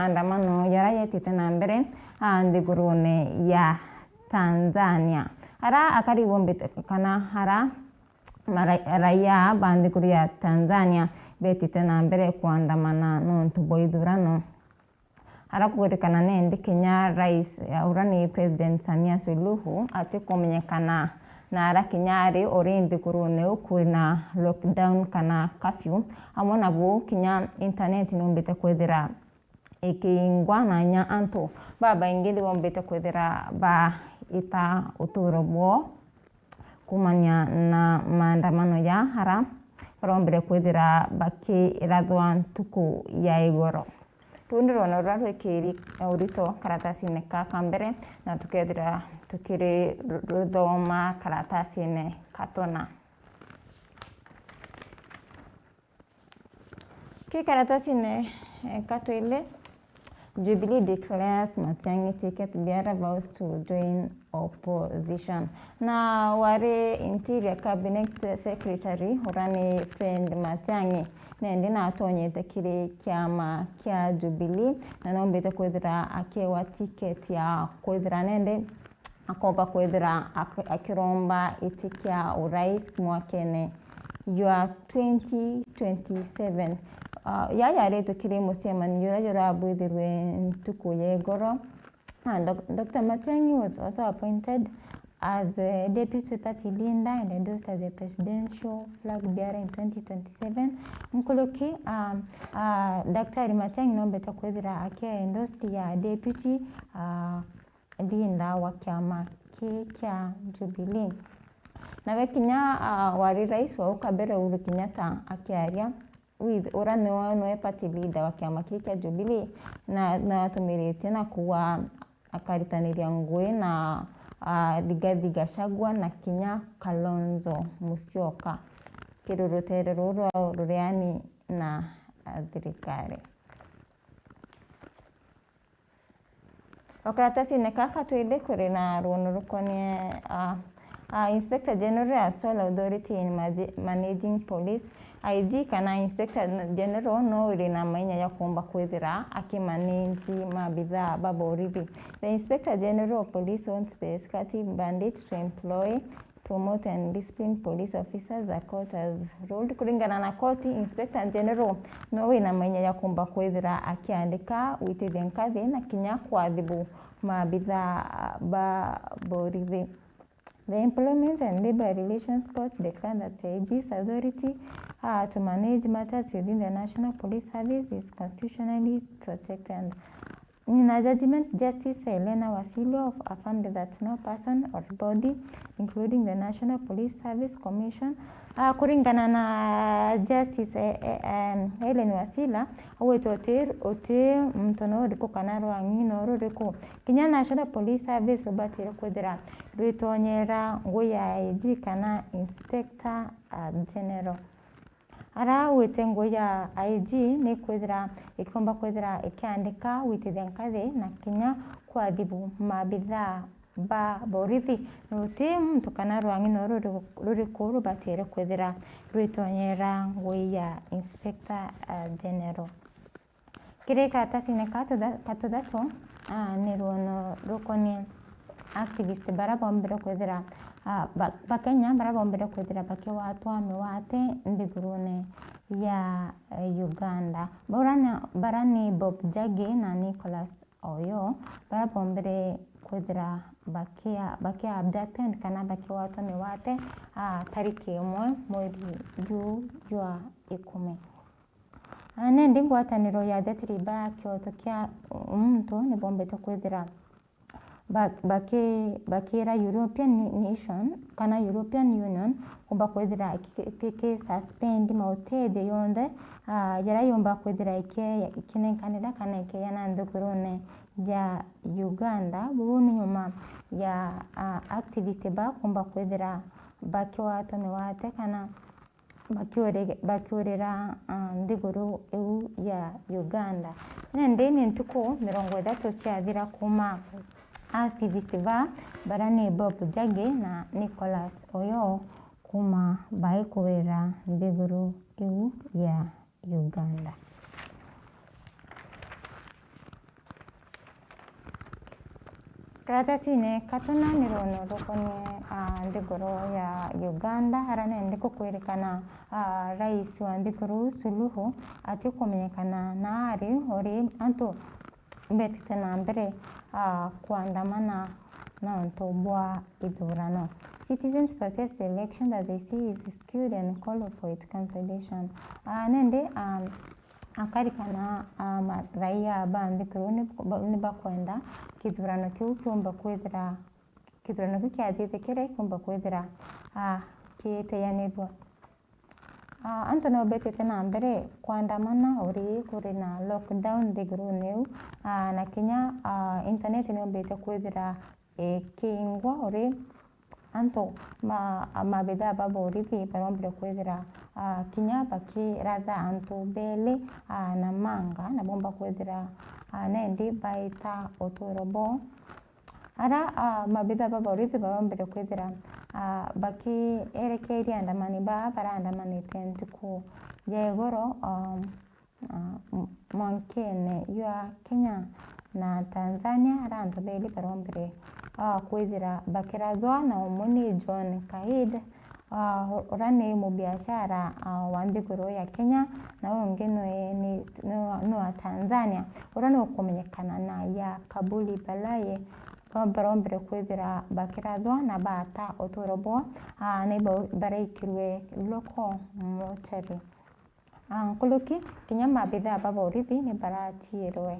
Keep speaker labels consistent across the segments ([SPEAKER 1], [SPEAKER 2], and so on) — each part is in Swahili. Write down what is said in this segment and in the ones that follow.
[SPEAKER 1] Maandamano yarayetite na mbere ndigurune ya Tanzania hara akari wombete kana hara raia bandiguru ya Tanzania betite na mbere kuandamana nontu boithurano hara kuwerekana nende Kenya rais urani President Samia Suluhu ati kumenyekana na hara Kenyari orindi kurune ukwina lockdown kana curfew amona bu Kenya internet nombete kwethira ikingwa na nya anto baba ingili wombete kwethira ba ita uturo bwo kumanya na maandamano ya hara barombere kwethira baki irathwa ntuku ya igoro tundirona rarwe kiri urito karatasi ne kambere na tukethira tukiri ruthoma karatasi ne katona ki karatasi ne katwile Jubilee declares Matiang'i ticket bearer vows to join opposition. Na ware Interior Cabinet Secretary Horani Friend Matiang'i nende na atonyete kiri kiama kia Jubilee na nombete kwethira akewa ticket ya kwethira nende akoba kwethira akiromba itikia urais mwakene ya 2027 yaya reto kiri musemani yura bwithirwe ntuku yegoro. Dr. Matiang'i was also appointed as a deputy party leader and endorsed as a presidential flag bearer in 2027. Nkoloki Dr. Matiang'i nombeta kwethira akia endorsed ya deputy leader wa kiama kia Jubilee. Na wekinya wari rais wa ukabere Uhuru Kenyatta akiaria with urane wa party leader wa kiama kia Jubilee na tumirite na kuwa akaritaniria ngwe na Rigathi Gachagua na Kinya Kalonzo Musyoka kirurutere ruru ruriani na thirikari. Okaratasi ne kaka twende kuri na runo rukoni Inspector General Asol Authority in Managing Police IG kana Inspector General no na manya ya kuomba kwethira akimanage mabidhaa baborithi. The Inspector General of Police wants the executive mandate to employ, promote and discipline police officers according as ruled. Kulingana na koti, Inspector General no na manya ya kuomba kwethira akiandika witithia nkathi na kinya kuadhibu mabidhaa baborithi. The Employment and Labor Relations Court declared that the IG's authority to manage matters within the National Police Service is constitutionally protected. In a judgment, Justice Elena Wasilwa affirmed that no person or body, including the National Police Service Commission, kulingana na Justice Helen Wasila ote mtono riko kanaro angino riko Kenya National Police Service obatire kwethira rwitonyera ngoya IG kana Inspector General ara wetengo ya IG ni kwethira ikomba kwethira ikiandika witithia nkathi na Kenya kwathibu mabidhaa borithi nuti mtu kana rwangino ruriko rubatire kwethira rwitonyera ngoya Inspector General. Kire karatasi ne katuthato ni runo rukoni activist barabombere kwethira bakenya barabombere kwethira bakiwatwa miwate ndigurune ya Uganda. Barani Bob Jage na Nicholas Oyo barabombere kwethira bakia abducted kana bakiwatwa miwate tariki 1 mwezi wa 10. Nende ngwataniro ya Thiriba Kyoto kia muntu ni bombete kwethira bakira European Nation kana European Union kumba kwethira ke suspend mautede yonde yara yomba kwethira ikinenkanira kana yana ndukurune ya Uganda buni nyuma ya activist ba kumba kwethira bakiwatwa miwate kana bakiorera ndiguru eu ya Uganda. Nende ni ntuku 30 chathira kuma activist barani Bob Jage na Nicholas Oyo kuma baikuwera ndiguru eu ya Uganda. Karatasi katuna nirono rokoni ndigoro ya Uganda harane ndiko kwerekana rais wa ndigoro Suluhu ati kumenyekana na ari ori anto mbetite na mbere kuandamana na ntobwa idurano. Citizens protest the election that they see is skewed and call for its cancellation. Nende akarikana raia bandikuru ni bakwenda kidurano kiu kiumba kwithira kidurano kiu kiathithikire kiumba kwithira kiteyanirwa anto no betete na mbere kuandamana uri kuri na lockdown thiguru niu na kinya internet no bete kwithira kingwa uri anto mabithaa baborithi barombire kwithira kinya bakiratha anto bele na manga na bomba kwithira nendi baita otorobo ara mabithaa baborithi barombire kwithira bakierekeria andamani baraandamanite ntuku yegoro mwankene ya Kenya na Tanzania ara anto bele barombire kwithira bakirathwa na umuni John Kaid urane mu biashara wa ndigoro ya Kenya na ungi no wa Tanzania urane ukumenyekana na ya Kabuli Balaye barombire kwithira bakirathwa na bata otorobo nebo baraikirwe loko mochari nkuluki kinya mabithaa baborithi ni baratirwe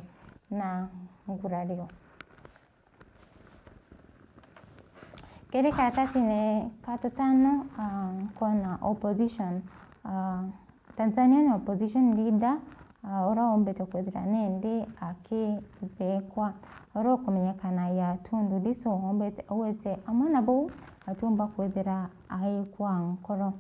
[SPEAKER 1] na ngurario. Kere karatasi ne katutano kona opposition Tanzanian opposition leader ora ombete kwithira nende akithekwa ora kumenyekana ya Tundu Lissu ombete owete amana bo atumba kwithira aikwa nkoro.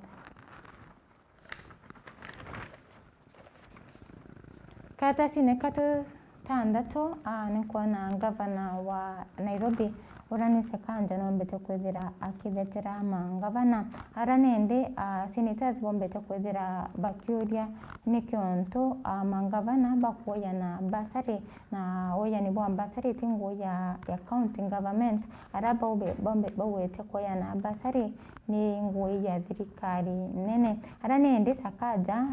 [SPEAKER 1] Karatasi ne katutandatu ni kona gavana wa Nairobi urani sekanja nombete kwithira akithetera mangavana aranende senators bombete kwithira bakiuria nikionto mangavana bakuoya na basari na oya ni bwa basari tingo ya county government araba bombe bawete koya na basari ni ngoi ya thirikari nene aranende sakaja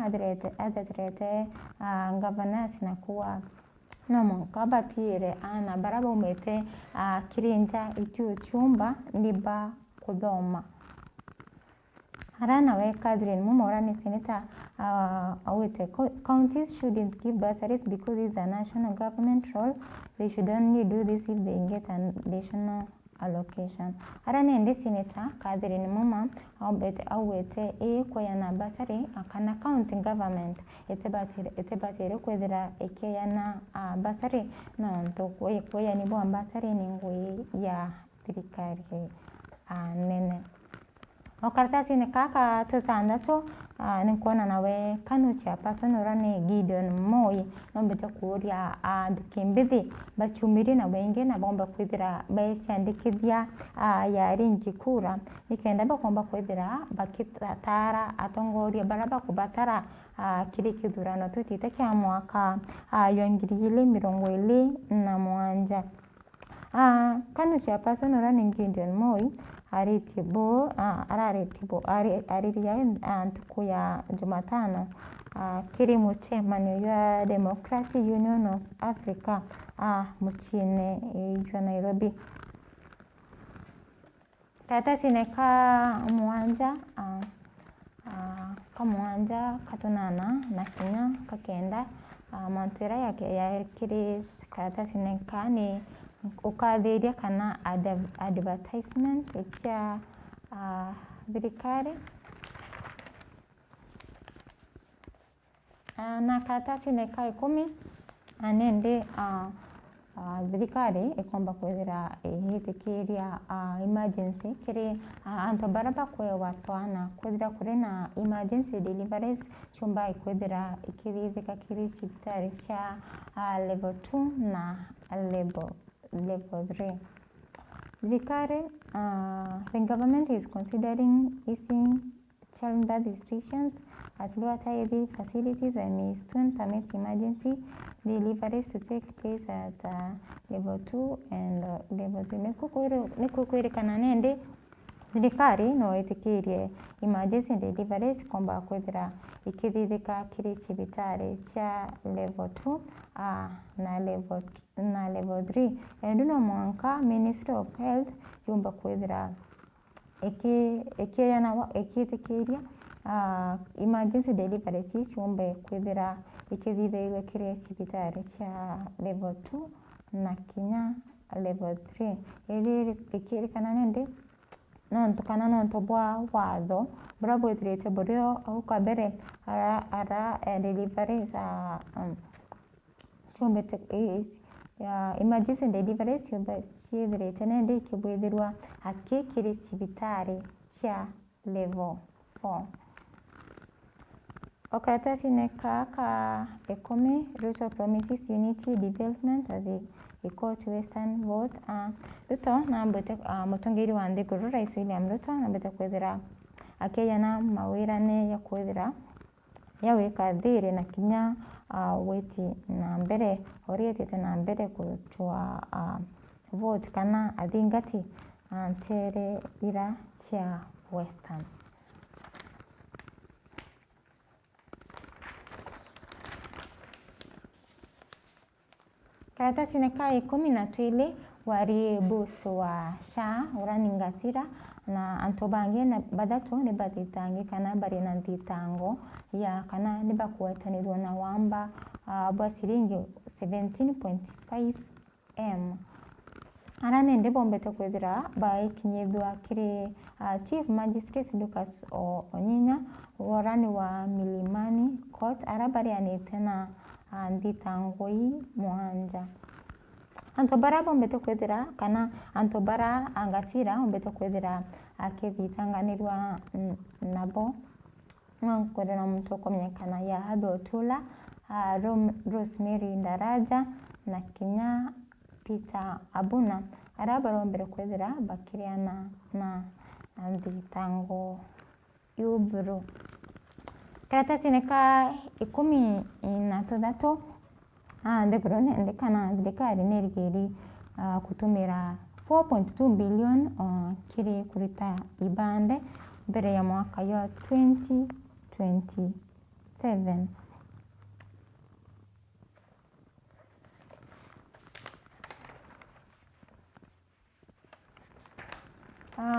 [SPEAKER 1] adrete gavana sinakuwa nomo kabatire ana baraba umete kirinja itio chumba niba kudoma harana we Catherine Mumora ni senator awete counties shouldn't give bursaries because it's a national government role. They should only do this if they get an additional allocation. Harana ende senator Catherine Muma awete koya na bursary akana county government etebatire kwethira ekeyana bursary no ndo koya ni bwa bursary ni ngui ya thirikari nene. Okaratasi ni kaka tutandatu ni kuona nawe KANU chairperson urane Gideon Moi nombete kuuria ndikimbithi bachumiri na wenge na bomba kwithira baiciandikithia yari njikura nikenda bakomba kwithira bakitara atongoria baraba kubatara kiri kithurano tutite kya mwaka 2027 KANU chairperson urane Gideon Moi aritibo ariria ntuku ya Jumatano kiri muchemanio ya Democracy Union of Africa muchine ya Nairobi. Karatasi ne mwanja katunana na kinya kakenda mantira yake ya kiri karatasi ne kani ukathiria kana advertisement cha thirikari na karatasi ne ka 10 anende thirikari ikomba kwithira ihitikiria emergency kiri anto baraba kwewa twana kwithira kuri na emergency deliveries chumba ikwithira ikirithika kiri cibitari cia level 2 na level 3. The government is considering easing child restrictions as lower tier facilities and may soon permit emergency deliveries to take place at level 2 and level 3. Nikukwirikana nende thirikari no itikirie emergency deliveries komba kwithira ikithithika kiri cibitari cia level 2 na level 3 and no mwanka Ministry of Health yumba kwithira ikitikiria emergency deliveries yumba kwithira ikithithirwe kiri cibitari cia level 2 na kinya level 3 ili ikirikana nende nonto bwa watho bura bwithirite burio auka mbere ara deliveries chumbete emergency deliveries ciithirite nende ikibwithirwa akikiri cibitari cia level 4. Okaratasi kaka 10 Ruto promises unity development as a court western vote. Ruto nambete mutongiri wa Nthiguru Rais William Ruto nambete kwithira akeyana mawirane ya kwithira ya wika thiri na kinya weti na mbere orietete na mbere kuchwa vote kana athingati antere ira cia western. Karatasi ka 12 wari busu wa sha urani ngasira na antobange na badatu ni bathitangi kana bari na thitango ya kana ni bakuetanirwo na wamba bwa siringi 17.5 m. Arane ndi bombete kwithira baikinyithwa kiri Chief Magistrate Lucas Onyinya warani wa Milimani Court arabari anite na nditangoi mwanja. Antobara bombete kwithira kana antobara angasira bombete kwithira akithitanganirwa nabo nkwenda mtu kumenyekana ya hado tula Rosemary Ndaraja na kinya Peter Abuna arabara bombete kwithira bakiriana na nditango yuburu. Karatasi ka 13 ndegrone ndekana ndekari nerigeri kutumira 4.2 billion kiri kurita ibande mbere ya mwaka ya 2027.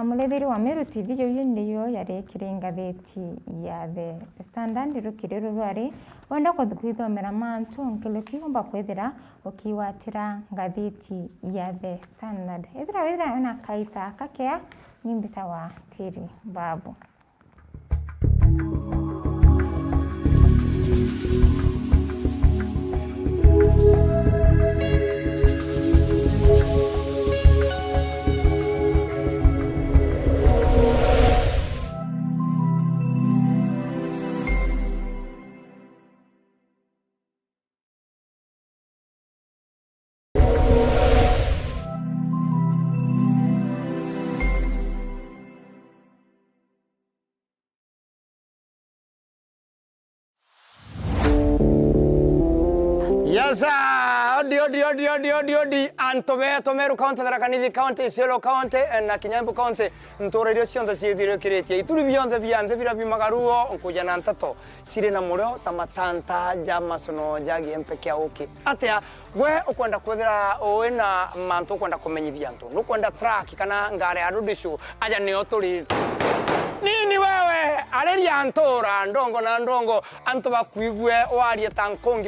[SPEAKER 1] Mulebiri wa Meru Tv ndiyo yari kiringatheti ya The Standard rukiriro rwari wenda kuthithomera mantu nkiluki ngomba kwithira ukiwatira ngatheti ya The Standard ithira na kaita kakea nyimbita wa tiri babu.
[SPEAKER 2] Yasa, odi antobe Meru County Tharakanithi County Isiolo County na Kinyambu County ntore rio cionthe ciithire kiretie ituri bionthe bianthe bira bimagaruo nkuja na ntato sire na murio tamatanta jamasono jagi empeke auki atia we ukwenda kwithira wina mantu ukwenda kumenyithia antu nukwenda track kana ngare arudishu aja ni oturi nini wewe areria antora ndongo na ndongo antu bakuigwe warie tankongi